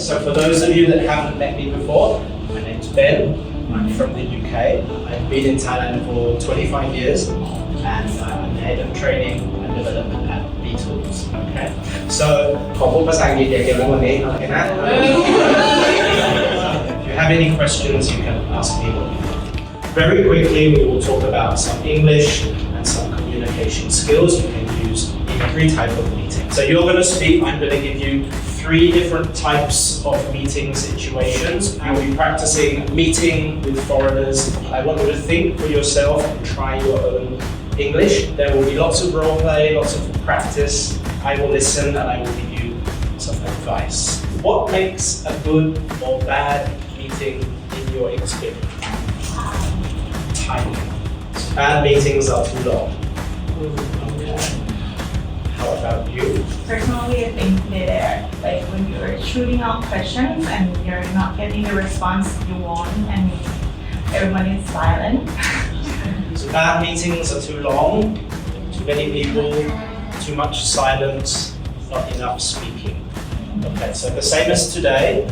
so for those of you that haven't met me before, my name's Ben. I'm from the UK. I've been in Thailand for 25 years, and I'm head of training and development at B-Tools. Okay, so ขอพูดภาษาอังกฤษอย่างเดียวนะวันนี้ okay นะ If you have any questions, you can ask me. Very quickly, we will talk about some English and some communication skills you can use in every type of meeting. So you're going to speak. I'm going to give you 3 different types of meeting situations. You'll be practicing meeting with foreigners. I want you to think for yourself and try your own English. There will be lots of role play, lots of practice. I will listen and I will give you some advice. What makes a good or bad meeting in your experience? Timing. Bad meetings are too long. Okay. How about you? Personally, I think they're like when you're shooting out questions and you're not getting the response you want and everybody is silent. So bad meetings are too long, too many people, too much silence, not enough speaking. Okay, so the same as today,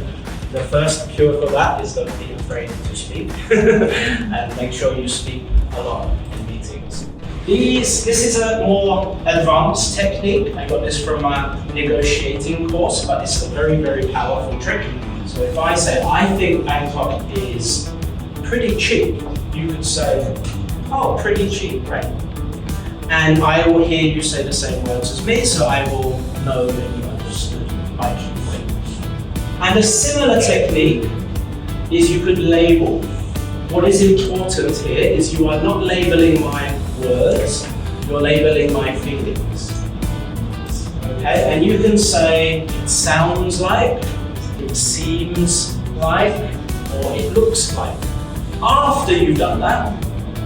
the first cure for that is don't be afraid to speak and make sure you speak a lot in meetings. This is a more advanced technique. I got this from my negotiating course, but it's a very, very powerful trick. So if I say, I think Bangkok is pretty cheap, you could say, oh, pretty cheap, right? And I will hear you say the same words as me, so I will know that you understood my key point. And a similar technique is you could label. What is important here is you are not labeling my words, you're labeling my feelings. Okay, and you can say it sounds like, it seems like, or it looks like. After you've done that,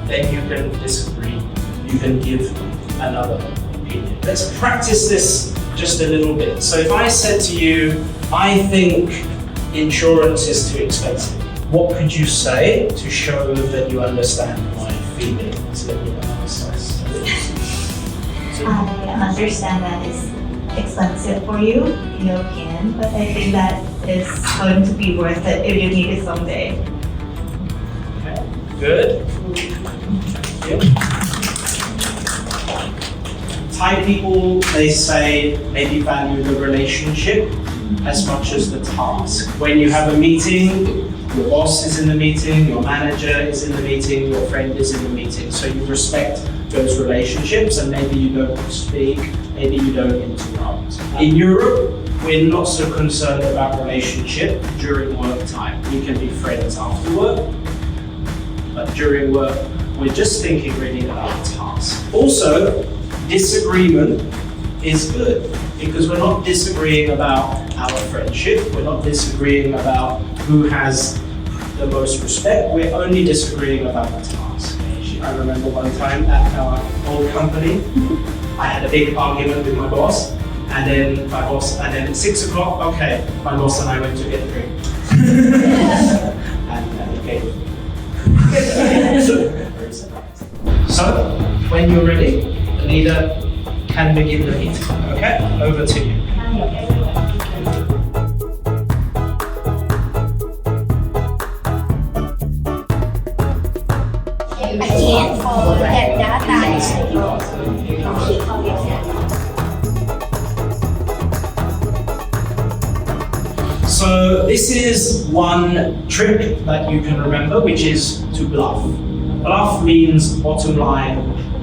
then you can disagree, you can give another opinion. Let's practice this just a little bit. So if I said to you, I think insurance is too expensive, what could you say to show that you understand my feelings? Let me answer. I understand that it's expensive for you, European, but I think that is going to be worth it if you need it someday. Okay, good. Yep. Thai people, they say, maybe value the relationship as much as the task. When you have a meeting, your boss is in the meeting, your manager is in the meeting, your friend is in the meeting. So you respect those relationships and maybe you don't speak, maybe you don't interrupt. In Europe, we're not so concerned about relationship during work time. We can be friends after work, but during work, we're just thinking really about task. Also, disagreement is good because we're not disagreeing about our friendship, we're not disagreeing about who has the most respect, we're only disagreeing about the task. I remember one time at our old company, I had a big argument with my boss, and then at 6 o'clock, okay, my boss and I went to get a drink. and okay. So, when you're ready, the leader can begin the meeting. Okay, over to you. Again for that data. So this is one trick that you can remember, which is to bluff. Bluff means bottom line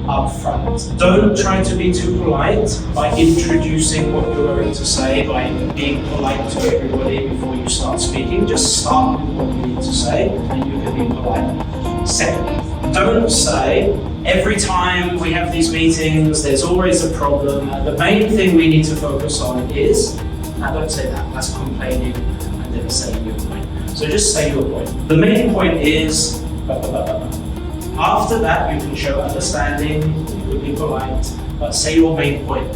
up front. Don't try to be too polite by introducing what you're going to say, by being polite to everybody before you start speaking. Just start with what you need to say and you can be polite. Second, don't say every time we have these meetings, there's always a problem. The main thing we need to focus on is, now don't say that, that's complaining and then saying your point. So just say your point. The main point is, blah, blah, blah, blah. After that, you can show understanding, you can be polite, but say your main point.